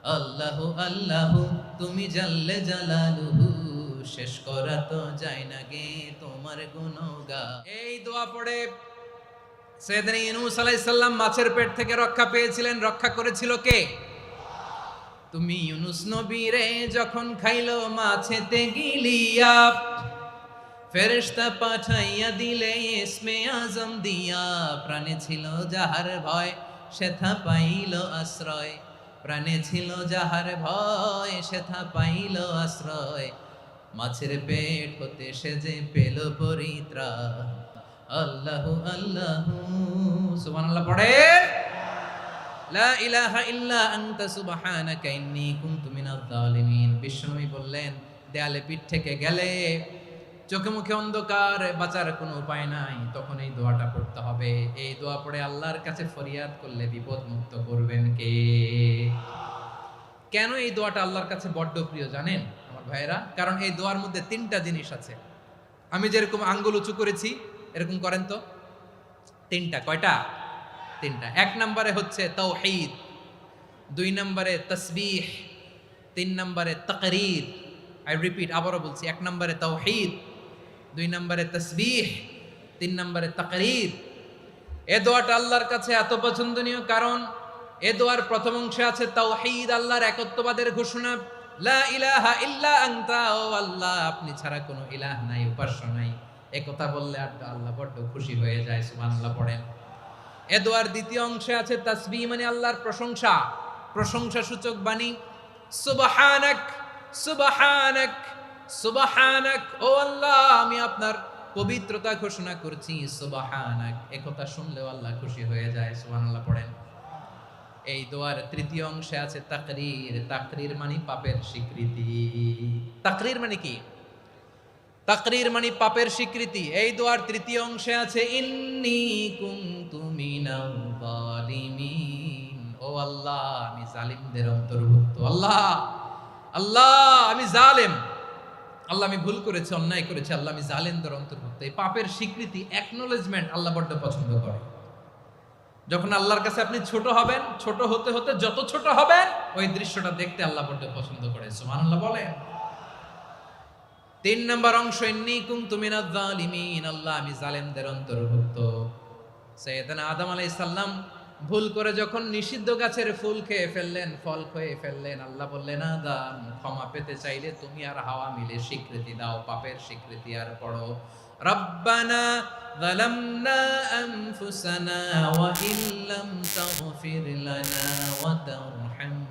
আল্লাহু আল্লাহু তুমি জাল্লে জালালুহু, শেষ করা তো যায় না গে তোমার গুণগান। এই দোয়া পড়ে সাইয়েদনা ইউনূস আলাইহিস সালাম মাছের পেট থেকে রক্ষা পেয়েছিলেন। রক্ষা করেছিল কে? তুমি ইউনূস নবীরে যখন খাইলো মাছেতে গিলিয়া, ফেরেশতা পাঠাইয়া দিলে ইসমে আজম দিয়া। প্রাণে ছিল যাহার ভয় সেথা পাইল আশ্রয়, প্রাণে ছিল যাহার ভয় সেথা পাইল আশ্রয়। মাছের পেট হতে সে যে পেল পরিত্রাণ। আল্লাহু আল্লাহু সুবহানাল্লাহ পড়ে। লা ইলাহা ইল্লা আনতা সুবহানাকা ইন্নী কুনতু মিনাজ জালিমিন। বিশ্বনবী বললেন, দেয়ালে পিঠ থেকে গেলে, চোখে মুখে অন্ধকার, বাঁচার কোনো উপায় নাই, তখন এই দোয়াটা পড়তে হবে। এই দোয়া পড়ে আল্লাহর কাছে ফরিয়াদ করলে বিপদ মুক্ত করবেন কে? কেন এই দোয়াটা আল্লাহর কাছে বড্ড প্রিয় জানেন আমার ভাইয়েরা? কারণ এই দোয়ার মধ্যে তিনটা জিনিস আছে। আমি যেরকম আঙ্গুল উঁচু করেছি এরকম করেন তো। তিনটা। কয়টা? তিনটা। এক নম্বরে হচ্ছে তাওহীদ, দুই নম্বরে তাসবিহ, তিন নম্বরে তাকরীর। আই রিপিট, আবারও বলছি, এক নম্বরে তাওহীদ, দুই নম্বরে তাসবিহ, তিন নম্বরে তাকরীর। এ দোয়াটা আল্লাহর কাছে এত পছন্দনীয় কারণ এ দোয়ার প্রথম অংশে আছে তাওহীদ, আল্লাহর একত্ববাদের ঘোষণা। লা ইলাহা ইল্লা আনতা, ও আল্লাহ আপনি ছাড়া কোনো ইলাহ নাই, উপাস্য নাই। এ কথা বললে আল্লাহ বড্ড খুশি হয়ে যায়। সুবহানাল্লাহ পড়েন। এ দোয়ার দ্বিতীয় অংশে আছে তাসবিহ, মানে আল্লাহর প্রশংসা, প্রশংসা সূচক বাণী। সুবহানাক সুবহানাক সুবহানাক, ও আল্লাহ আমি আপনার পবিত্রতা ঘোষণা করছি। সুবহানাক, একথা শুনলেও আল্লাহ খুশি হয়ে যায়। সুবহানাল্লাহ পড়েন। এই দোয়ার তৃতীয় অংশে আছে তাকরীর। তাকরীর মানে পাপের স্বীকৃতি। তাকরীর মানে কি? তাকরীর মানে পাপের স্বীকৃতি। এই দোয়ার তৃতীয় অংশে আছে ইন্নী কুনতু মিনাল জালিমিন, ও আল্লাহ আমি জালিমদের অন্তর্ভুক্ত। আল্লাহ আল্লাহ আমি জালেম, আল্লাহ আমি ভুল করেছি, অন্যায় করেছি, আল্লাহ আমি জালেমদের অন্তর্ভুক্ত। এই পাপের স্বীকৃতি, অ্যাকনোলেজমেন্ট আল্লাহ বড্ড পছন্দ করে। যখন আল্লাহর কাছে আপনি ছোট হবেন, ছোট হতে হতে যত ছোট হবেন ওই দৃশ্যটা দেখতে আল্লাহ বড্ড পছন্দ করে। সুবহানাল্লাহ বলেন। তিন নম্বর অংশ ইন্নী কুনতু মিনাজ জালিমিন, আল্লাহ আমি জালেমদের অন্তর্ভুক্ত। সাইয়েদনা আদম আলাইহিস সালাম ভুল করে যখন নিষিদ্ধ গাছের ফুল খেয়ে ফেললেন, ফল খেয়ে ফেললেন, আল্লাহ বললেন আদম ক্ষমা পেতে চাইলে তুমি আর হাওয়া মিলে স্বীকৃতি দাও, পাপের স্বীকৃতি। আর পড়ো রব্বানা যালামনা আনফুসানা ওয়া ইল্লাম তাগফির লানা ওয়া তারহামনা